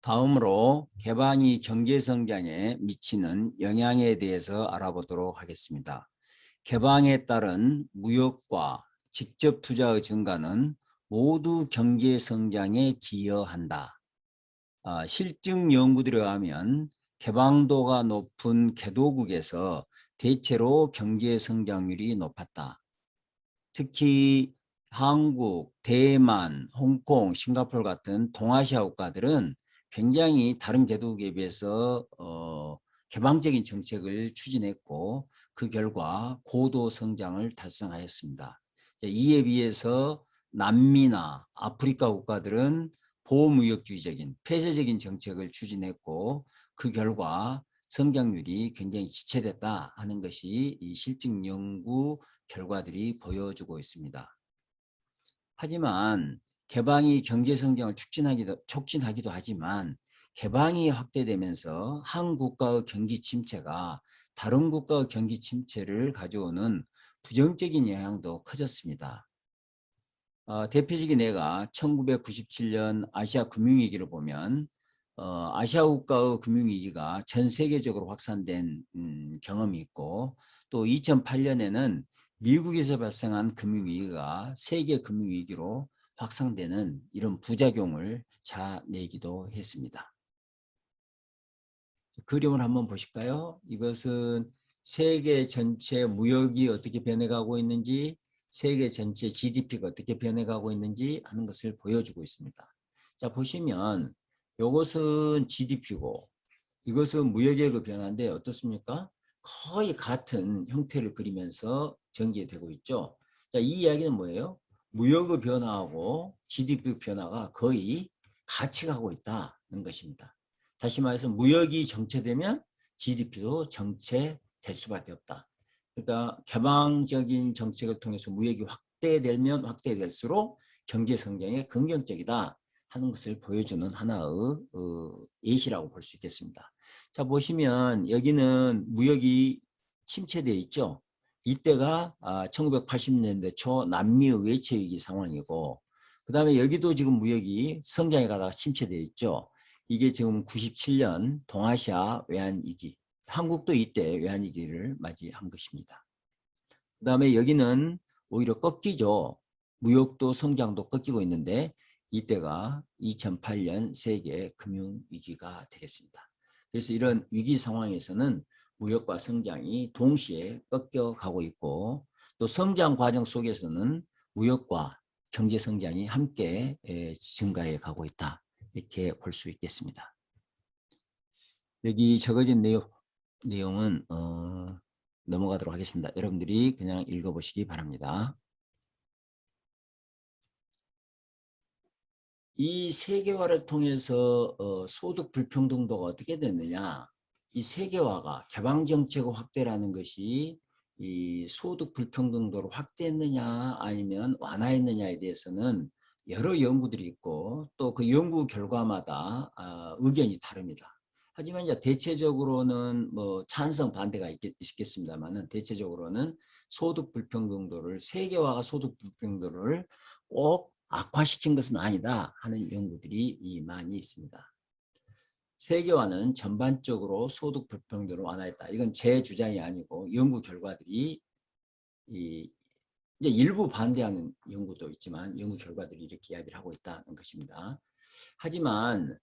다음으로 개방이 경제 성장에 미치는 영향에 대해서 알아보도록 하겠습니다. 개방에 따른 무역과 직접 투자의 증가는 모두 경제 성장에 기여한다. 실증 연구들에 의하면 개방도가 높은 개도국에서 대체로 경제 성장률이 높았다. 특히 한국, 대만, 홍콩, 싱가포르 같은 동아시아 국가들은 굉장히 다른 개도국에 비해서 개방적인 정책을 추진했고 그 결과 고도 성장을 달성하였습니다. 이에 비해서 남미나 아프리카 국가들은 보호무역주의적인 폐쇄적인 정책을 추진했고 그 결과 성장률이 굉장히 지체됐다 하는 것이 이 실증 연구 결과들이 보여주고 있습니다. 하지만 개방이 경제 성장을 촉진하기도 하지만 개방이 확대되면서 한 국가의 경기 침체가 다른 국가의 경기 침체를 가져오는 부정적인 영향도 커졌습니다. 대표적인 예가 1997년 아시아 금융위기를 보면 아시아 국가의 금융위기가 전 세계적으로 확산된 경험이 있고 또 2008년에는 미국에서 발생한 금융위기가 세계 금융위기로 확산되는 이런 부작용을 자내기도 했습니다. 그림을 한번 보실까요? 이것은 세계 전체 무역이 어떻게 변해가고 있는지 세계 전체 GDP가 어떻게 변해가고 있는지 하는 것을 보여주고 있습니다. 자 보시면 이것은 GDP고 이것은 무역의 그 변화인데 어떻습니까? 거의 같은 형태를 그리면서 전개되고 있죠. 자, 이 이야기는 뭐예요? 무역의 변화하고 GDP 변화가 거의 같이 가고 있다는 것입니다. 다시 말해서 무역이 정체되면 GDP도 정체될 수밖에 없다. 그러니까 개방적인 정책을 통해서 무역이 확대되면 확대될수록 경제 성장에 긍정적이다 하는 것을 보여주는 하나의 예시라고 볼 수 있겠습니다. 자 보시면 여기는 무역이 침체되어 있죠. 이때가 1980년대 초 남미의 외채위기 상황이고 그 다음에 여기도 지금 무역이 성장해 가다가 침체되어 있죠. 이게 지금 97년 동아시아 외환위기, 한국도 이때 외환위기를 맞이한 것입니다. 그 다음에 여기는 오히려 꺾이죠. 무역도 성장도 꺾이고 있는데 이때가 2008년 세계 금융위기가 되겠습니다. 그래서 이런 위기 상황에서는 무역과 성장이 동시에 꺾여가고 있고 또 성장 과정 속에서는 무역과 경제 성장이 함께 증가해 가고 있다. 이렇게 볼 수 있겠습니다. 여기 적어진 내용은 넘어가도록 하겠습니다. 여러분들이 그냥 읽어보시기 바랍니다. 이 세계화를 통해서 소득 불평등도가 어떻게 됐느냐. 이 세계화가 개방정책 확대라는 것이 이 소득 불평등도를 확대했느냐 아니면 완화했느냐에 대해서는 여러 연구들이 있고 또 그 연구 결과마다 의견이 다릅니다. 하지만 이제 대체적으로는 뭐 찬성 반대가 있겠습니다만은 대체적으로는 소득 불평등도를 세계화가 소득 불평등도를 꼭 악화시킨 것은 아니다 하는 연구들이 많이 있습니다. 세계화는 전반적으로 소득 불평등을 완화했다. 이건 제 주장이 아니고 연구 결과들이 이제 일부 반대하는 연구도 있지만 연구 결과들이 이렇게 이야기를 하고 있다는 것입니다. 하지만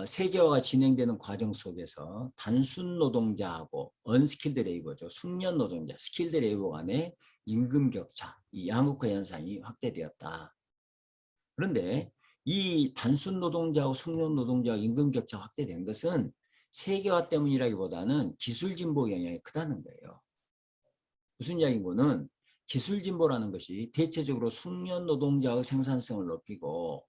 세계화가 진행되는 과정 속에서 단순 노동자하고 언스킬드 레이버죠. 숙련 노동자, 스킬드 레이버 간의 임금 격차, 이 양극화 현상이 확대되었다. 그런데 이 단순 노동자와 숙련 노동자 임금 격차 확대된 것은 세계화 때문이라기보다는 기술 진보 영향이 크다는 거예요. 무슨 이야기인고는 기술 진보라는 것이 대체적으로 숙련 노동자의 생산성을 높이고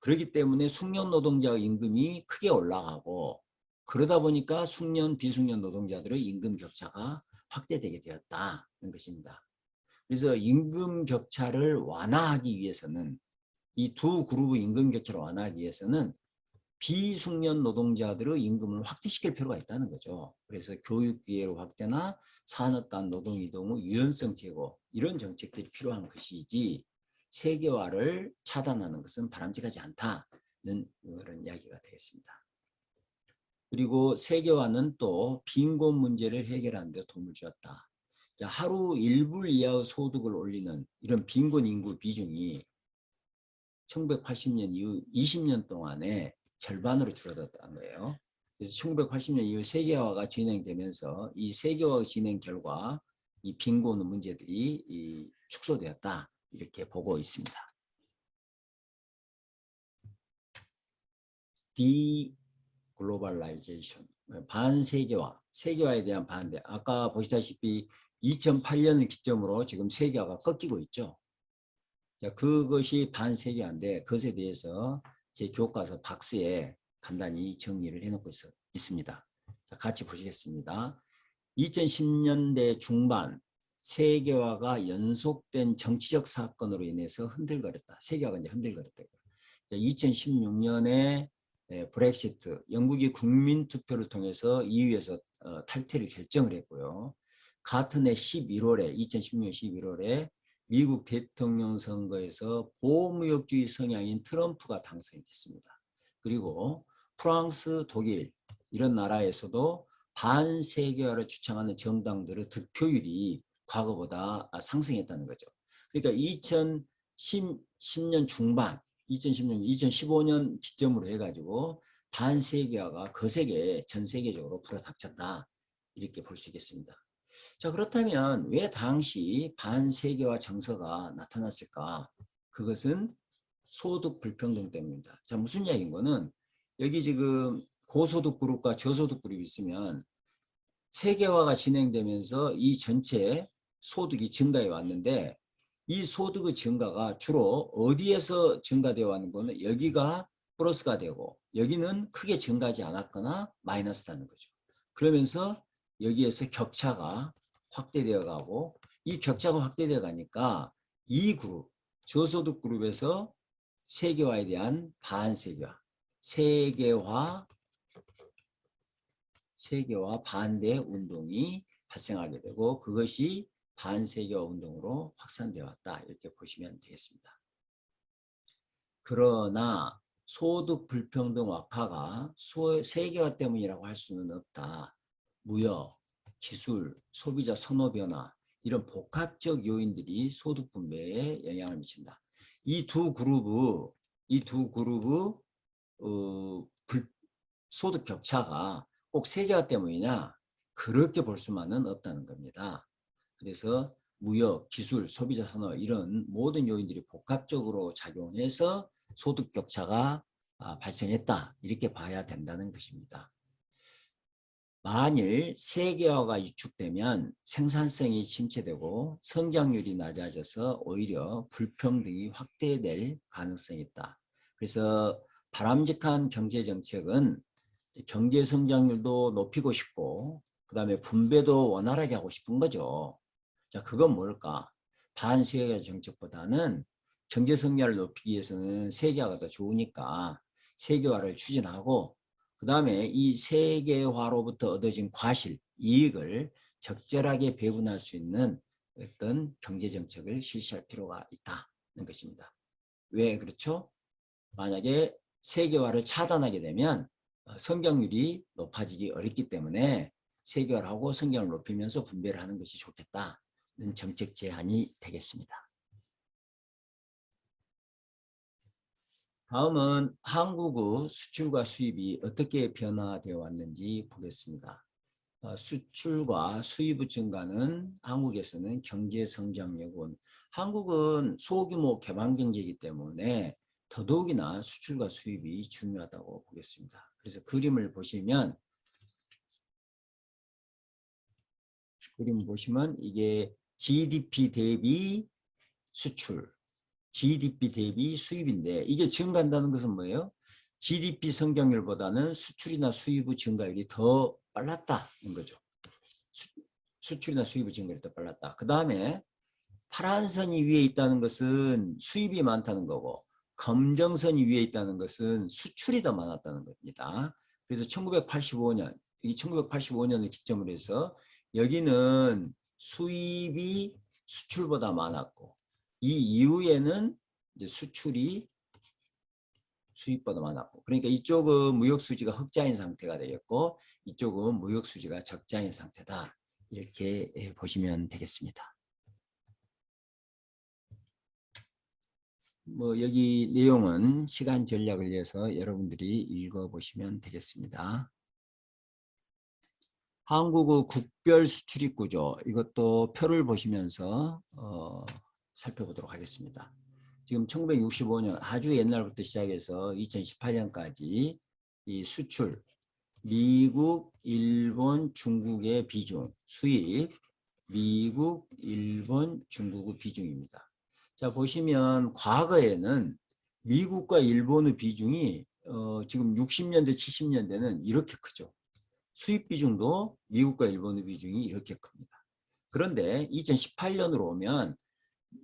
그렇기 때문에 숙련 노동자의 임금이 크게 올라가고 그러다 보니까 숙련 비숙련 노동자들의 임금 격차가 확대되게 되었다는 것입니다. 그래서 임금 격차를 완화하기 위해서는 이 두 그룹의 임금 격차를 완화하기 위해서는 비숙련 노동자들의 임금을 확대시킬 필요가 있다는 거죠. 그래서 교육 기회로 확대나 산업 간 노동 이동의 유연성 제고 이런 정책들이 필요한 것이지 세계화를 차단하는 것은 바람직하지 않다. 그런 이야기가 되겠습니다. 그리고 세계화는 또 빈곤 문제를 해결하는 데 도움을 주었다. 자, 하루 1불 이하의 소득을 올리는 이런 빈곤 인구 비중이 1980년 이후 20년 동안에 절반으로 줄어들었다는 거예요. 그래서 1980년 이후 세계화가 진행되면서 이 세계화 진행 결과 이 빈곤 문제들이 축소되었다. 이렇게 보고 있습니다. 디글로벌라이제이션, 반세계화, 세계화에 대한 반대. 아까 보시다시피 2008년을 기점으로 지금 세계화가 꺾이고 있죠. 자, 그것이 반세계화인데 그것에 대해서 제 교과서 박스에 간단히 정리를 해놓고 있습니다. 자, 같이 보시겠습니다. 2010년대 중반 세계화가 연속된 정치적 사건으로 인해서 흔들거렸다. 세계화가 이제 흔들거렸다. 2016년에 브렉시트, 영국이 국민투표를 통해서 EU에서 탈퇴를 결정을 했고요. 같은 해 11월에 2016년 11월에 미국 대통령 선거에서 보호무역주의 성향인 트럼프가 당선이 됐습니다. 그리고 프랑스, 독일 이런 나라에서도 반세계화를 주창하는 정당들의 득표율이 과거보다 상승했다는 거죠. 그러니까 2010년 중반, 2010년, 2015년 기점으로 해가지고 반세계화가 거세게 전 세계적으로 불어닥쳤다. 이렇게 볼 수 있겠습니다. 자, 그렇다면 왜 당시 반세계화 정서가 나타났을까? 그것은 소득 불평등 때문입니다. 자, 무슨 이야기인 거는 여기 지금 고소득 그룹과 저소득 그룹이 있으면 세계화가 진행되면서 이 전체 소득이 증가해 왔는데 이 소득의 증가가 주로 어디에서 증가되어 왔는 거는 여기가 플러스가 되고 여기는 크게 증가하지 않았거나 마이너스다는 거죠. 그러면서 여기에서 격차가 확대되어 가고 이 격차가 확대되어 가니까 이 그룹, 저소득 그룹에서 세계화에 대한 반세계화, 세계화 반대 운동이 발생하게 되고 그것이 반세계화 운동으로 확산되어 왔다. 이렇게 보시면 되겠습니다. 그러나 소득 불평등 악화가 세계화 때문이라고 할 수는 없다. 무역, 기술, 소비자 선호 변화 이런 복합적 요인들이 소득 분배에 영향을 미친다. 이 두 그룹의 소득 격차가 꼭 세계화 때문이냐 그렇게 볼 수만은 없다는 겁니다. 그래서 무역, 기술, 소비자 선호 이런 모든 요인들이 복합적으로 작용해서 소득 격차가 발생했다 이렇게 봐야 된다는 것입니다. 만일 세계화가 위축되면 생산성이 침체되고 성장률이 낮아져서 오히려 불평등이 확대될 가능성이 있다. 그래서 바람직한 경제정책은 경제 성장률도 높이고 싶고 그 다음에 분배도 원활하게 하고 싶은 거죠. 자, 그건 뭘까? 반세계화 정책보다는 경제 성장을 높이기 위해서는 세계화가 더 좋으니까 세계화를 추진하고 그 다음에 이 세계화로부터 얻어진 과실, 이익을 적절하게 배분할 수 있는 어떤 경제정책을 실시할 필요가 있다는 것입니다. 왜 그렇죠? 만약에 세계화를 차단하게 되면 성장률이 높아지기 어렵기 때문에 세계화를 하고 성장을 높이면서 분배를 하는 것이 좋겠다는 정책 제안이 되겠습니다. 다음은 한국의 수출과 수입이 어떻게 변화되어 왔는지 보겠습니다. 수출과 수입의 증가는 한국에서는 경제 성장력은 한국은 소규모 개방 경제이기 때문에 더더욱이나 수출과 수입이 중요하다고 보겠습니다. 그래서 그림을 보시면 이게 GDP 대비 수출, GDP 대비 수입인데 이게 증가한다는 것은 뭐예요? GDP 성장률보다는 수출이나 수입의 증가율이 더 빨랐다는 거죠. 수출이나 수입의 증가율이 더 빨랐다. 그 다음에 파란 선이 위에 있다는 것은 수입이 많다는 거고 검정선이 위에 있다는 것은 수출이 더 많았다는 겁니다. 그래서 1985년, 이 1985년을 기점으로 해서 여기는 수입이 수출보다 많았고 이 이후에는 이제 수출이 수입보다 많았고. 그러니까 이쪽은 무역 수지가 흑자인 상태가 되겠고 이쪽은 무역 수지가 적자인 상태다. 이렇게 보시면 되겠습니다. 뭐 여기 내용은 시간 전략을 위해서 여러분들이 읽어보시면 되겠습니다. 한국의 국별 수출입 구조, 이것도 표를 보시면서 살펴보도록 하겠습니다. 지금 1965년 아주 옛날부터 시작해서 2018년까지 이 수출, 미국, 일본, 중국의 비중, 수입, 미국, 일본, 중국의 비중입니다. 자, 보시면 과거에는 미국과 일본의 비중이 지금 60년대, 70년대는 이렇게 크죠. 수입 비중도 미국과 일본의 비중이 이렇게 큽니다. 그런데 2018년으로 오면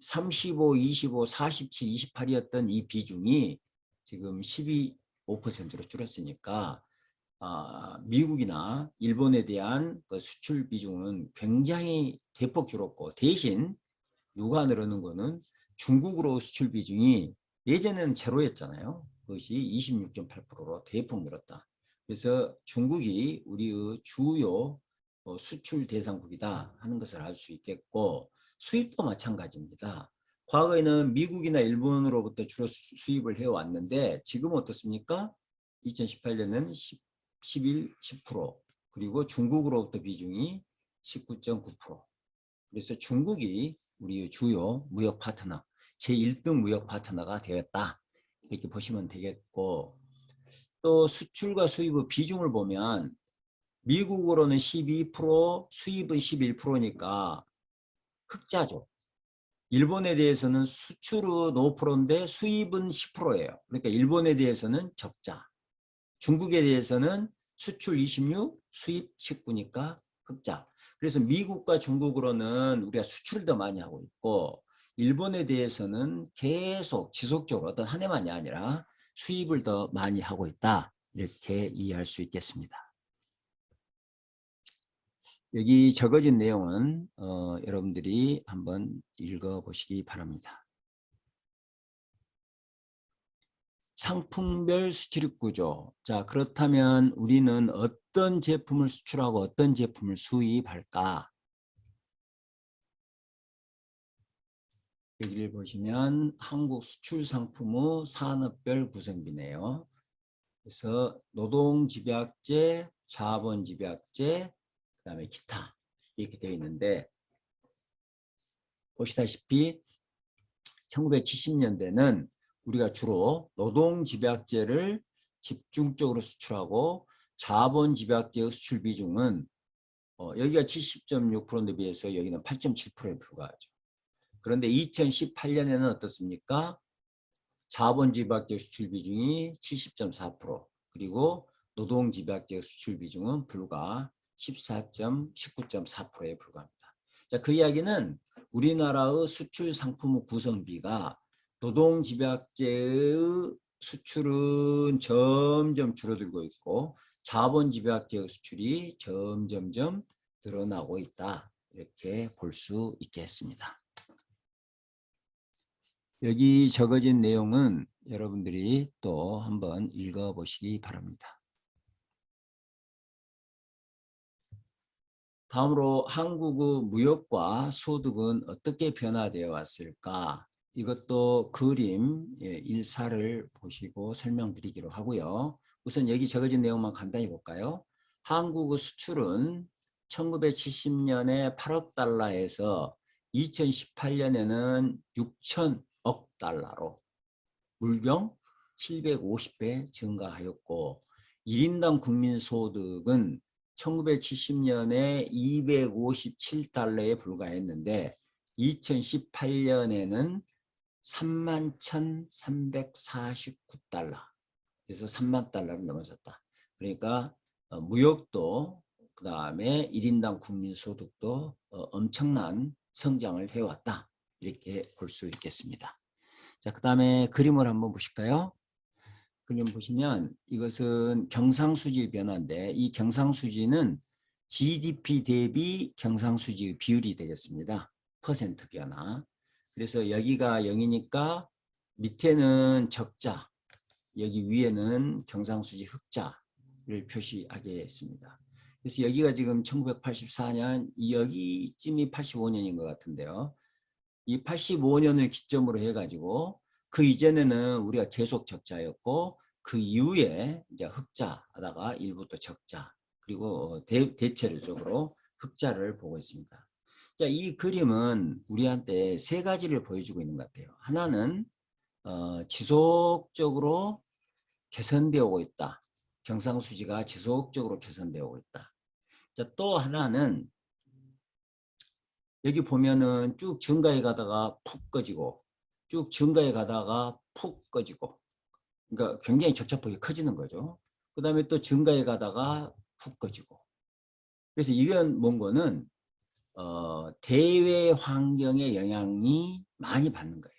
35, 25, 47, 28이었던 이 비중이 지금 12.5%로 줄었으니까 미국이나 일본에 대한 그 수출 비중은 굉장히 대폭 줄었고 대신 누가 늘어난 거는 중국으로 수출 비중이 예전에는 제로였잖아요. 그것이 26.8%로 대폭 늘었다. 그래서 중국이 우리의 주요 수출 대상국이다 하는 것을 알 수 있겠고 수입도 마찬가지입니다. 과거에는 미국이나 일본으로부터 주로 수입을 해왔는데 지금 어떻습니까? 2018년은 11, 10% 그리고 중국으로부터 비중이 19.9%. 그래서 중국이 우리 주요 무역 파트너, 제1등 무역 파트너가 되었다. 이렇게 보시면 되겠고 또 수출과 수입의 비중을 보면 미국으로는 12%, 수입은 11%니까 흑자죠. 일본에 대해서는 수출은 5%인데 수입은 10%예요. 그러니까 일본에 대해서는 적자. 중국에 대해서는 수출 26, 수입 19니까 흑자. 그래서 미국과 중국으로는 우리가 수출을 더 많이 하고 있고 일본에 대해서는 계속 지속적으로 어떤 한 해만이 아니라 수입을 더 많이 하고 있다. 이렇게 이해할 수 있겠습니다. 여기 적어진 내용은 여러분들이 한번 읽어보시기 바랍니다. 상품별 수출입 구조. 자, 그렇다면 우리는 어떤 제품을 수출하고 어떤 제품을 수입할까? 여기를 보시면 한국 수출 상품의 산업별 구성비네요. 그래서 노동집약제, 자본집약제, 그 다음에 기타 이렇게 되어 있는데 보시다시피 1970년대는 우리가 주로 노동집약제를 집중적으로 수출하고 자본집약제의 수출 비중은 여기가 70.6%에 비해서 여기는 8.7%에 불과하죠. 그런데 2018년에는 어떻습니까? 자본집약제 수출 비중이 70.4% 그리고 노동집약제 수출 비중은 불과 19.4%에 불과합니다. 자, 그 이야기는 우리나라의 수출 상품의 구성비가 노동집약제의 수출은 점점 줄어들고 있고 자본집약제의 수출이 점점점 늘어나고 있다. 이렇게 볼 수 있겠습니다. 여기 적어진 내용은 여러분들이 또 한번 읽어보시기 바랍니다. 다음으로 한국의 무역과 소득은 어떻게 변화되어 왔을까? 이것도 그림 일사를 보시고 설명드리기로 하고요. 우선 여기 적어진 내용만 간단히 볼까요? 한국의 수출은 1970년에 8억 달러에서 2018년에는 6천억 달러로 물경 750배 증가하였고 1인당 국민소득은 1970년에 257달러에 불과했는데 2018년에는 31,349달러 그래서 3만 달러를 넘어섰다. 그러니까 무역도 그 다음에 1인당 국민소득도 엄청난 성장을 해왔다. 이렇게 볼 수 있겠습니다. 자, 그 다음에 그림을 한번 보실까요? 그림 보시면 이것은 경상수지 변화인데 이 경상수지는 GDP 대비 경상수지 비율이 되겠습니다. 퍼센트 변화. 그래서 여기가 0이니까 밑에는 적자, 여기 위에는 경상수지 흑자를 표시하겠습니다. 그래서 여기가 지금 1984년 여기쯤이 85년인 것 같은데요. 이 85년을 기점으로 해가지고 그 이전에는 우리가 계속 적자였고 그 이후에 이제 흑자하다가 일부 또 적자 그리고 대체적으로 흑자를 보고 있습니다. 자, 이 그림은 우리한테 세 가지를 보여주고 있는 것 같아요. 하나는 지속적으로 개선되어 오고 있다. 경상수지가 지속적으로 개선되어 오고 있다. 자, 또 하나는 여기 보면은 쭉 증가해 가다가 푹 꺼지고 쭉 증가해 가다가 푹 꺼지고 그러니까 굉장히 적자폭이 커지는 거죠. 그 다음에 또 증가해 가다가 푹 꺼지고 그래서 이건 뭔 거는 대외 환경의 영향이 많이 받는 거예요.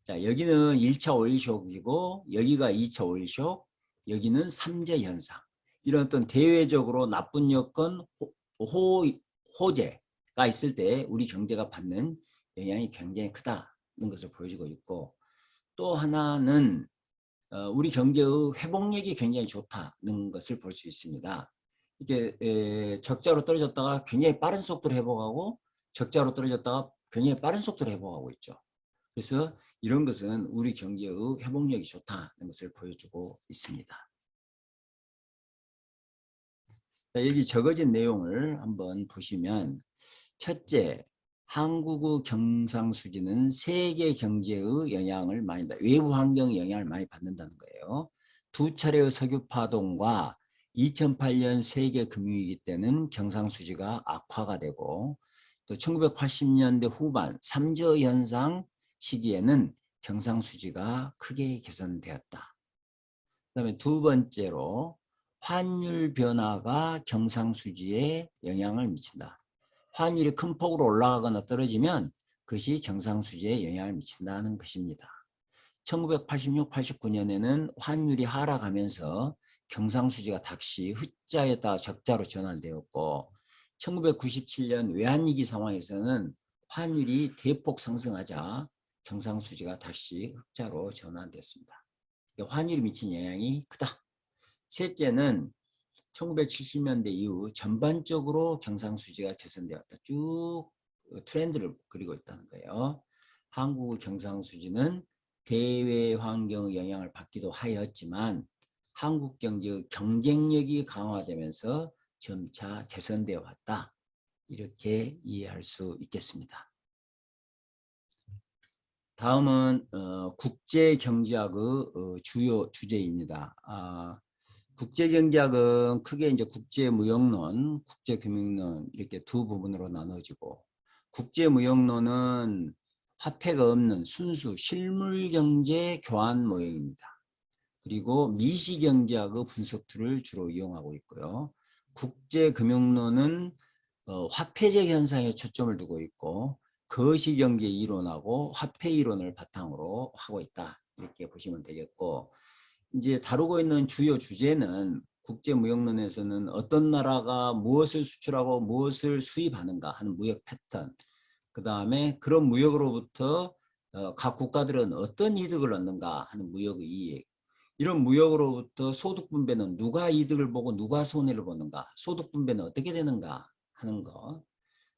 자, 여기는 1차 오일 쇼크이고 여기가 2차 오일 쇼크, 여기는 3제 현상. 이런 어떤 대외적으로 나쁜 여건, 호재가 있을 때 우리 경제가 받는 영향이 굉장히 크다는 것을 보여주고 있고 또 하나는 우리 경제의 회복력이 굉장히 좋다는 것을 볼 수 있습니다. 이게 적자로 떨어졌다가 굉장히 빠른 속도로 회복하고 적자로 떨어졌다가 굉장히 빠른 속도로 회복하고 있죠. 그래서 이런 것은 우리 경제의 회복력이 좋다는 것을 보여주고 있습니다. 여기 적어진 내용을 한번 보시면 첫째, 한국의 경상수지는 세계 경제의 영향을 많이 받는다. 외부 환경의 영향을 많이 받는다는 거예요. 두 차례의 석유 파동과 2008년 세계 금융위기 때는 경상수지가 악화가 되고 또 1980년대 후반 3저 현상 시기에는 경상수지가 크게 개선되었다. 그다음에 두 번째로 환율 변화가 경상수지에 영향을 미친다. 환율이 큰 폭으로 올라가거나 떨어지면 그것이 경상수지에 영향을 미친다는 것입니다. 1986, 89년에는 환율이 하락하면서 경상수지가 다시 흑자에다 적자로 전환되었고 1997년 외환위기 상황에서는 환율이 대폭 상승하자 경상수지가 다시 흑자로 전환됐습니다. 환율이 미친 영향이 크다. 셋째는 1970년대 이후 전반적으로 경상수지가 개선되었다. 쭉 트렌드를 그리고 있다는 거예요. 한국의 경상수지는 대외 환경의 영향을 받기도 하였지만 한국 경제의 경쟁력이 강화되면서 점차 개선되어 왔다. 이렇게 이해할 수 있겠습니다. 다음은 국제경제학의 주요 주제입니다. 국제경제학은 크게 이제 국제무역론, 국제금융론 이렇게 두 부분으로 나눠지고 국제무역론은 화폐가 없는 순수 실물경제 교환 모형입니다. 그리고 미시경제학의 분석 툴을 주로 이용하고 있고요. 국제금융론은 화폐적 현상에 초점을 두고 있고 거시경제 이론하고 화폐 이론을 바탕으로 하고 있다. 이렇게 보시면 되겠고 이제 다루고 있는 주요 주제는 국제무역론에서는 어떤 나라가 무엇을 수출하고 무엇을 수입하는가 하는 무역 패턴 그 다음에 그런 무역으로부터 각 국가들은 어떤 이득을 얻는가 하는 무역의 이익 이런 무역으로부터 소득 분배는 누가 이득을 보고 누가 손해를 보는가 소득 분배는 어떻게 되는가 하는 것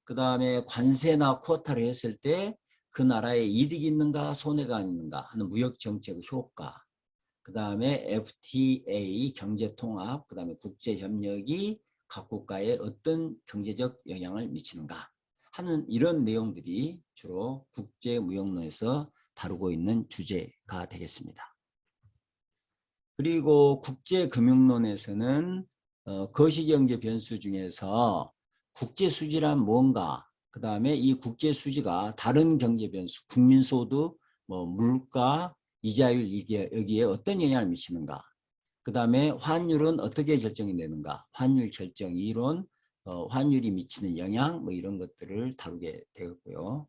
그 다음에 관세나 쿼타를 했을 때 그 나라에 이득이 있는가 손해가 있는가 하는 무역 정책의 효과 그 다음에 FTA 경제통합 그 다음에 국제협력이 각 국가에 어떤 경제적 영향을 미치는가 하는 이런 내용들이 주로 국제무역론에서 다루고 있는 주제가 되겠습니다. 그리고 국제금융론에서는 거시경제 변수 중에서 국제수지란 뭔가 그 다음에 이 국제수지가 다른 경제 변수 국민소득 뭐 물가 이자율 이게 여기에 어떤 영향을 미치는가 그 다음에 환율은 어떻게 결정이 되는가 환율 결정 이론 환율이 미치는 영향 뭐 이런 것들을 다루게 되었고요.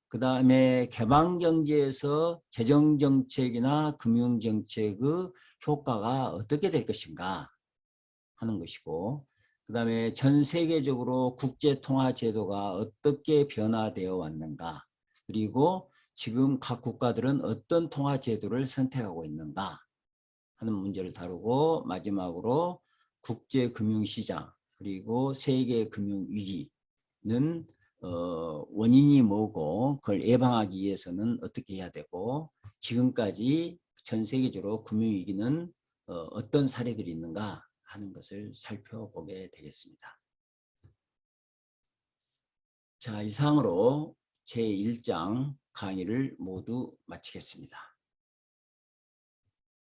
그 다음에 개방경제에서 재정정책이나 금융정책의 효과가 어떻게 될 것인가 하는 것이고 그 다음에 전 세계적으로 국제통화제도가 어떻게 변화되어 왔는가 그리고 지금 각 국가들은 어떤 통화제도를 선택하고 있는가 하는 문제를 다루고 마지막으로 국제금융시장 그리고 세계 금융위기는 원인이 뭐고 그걸 예방하기 위해서는 어떻게 해야 되고 지금까지 전 세계적으로 금융위기는 어떤 사례들이 있는가 하는 것을 살펴보게 되겠습니다. 자, 이상으로 제1장 강의를 모두 마치겠습니다.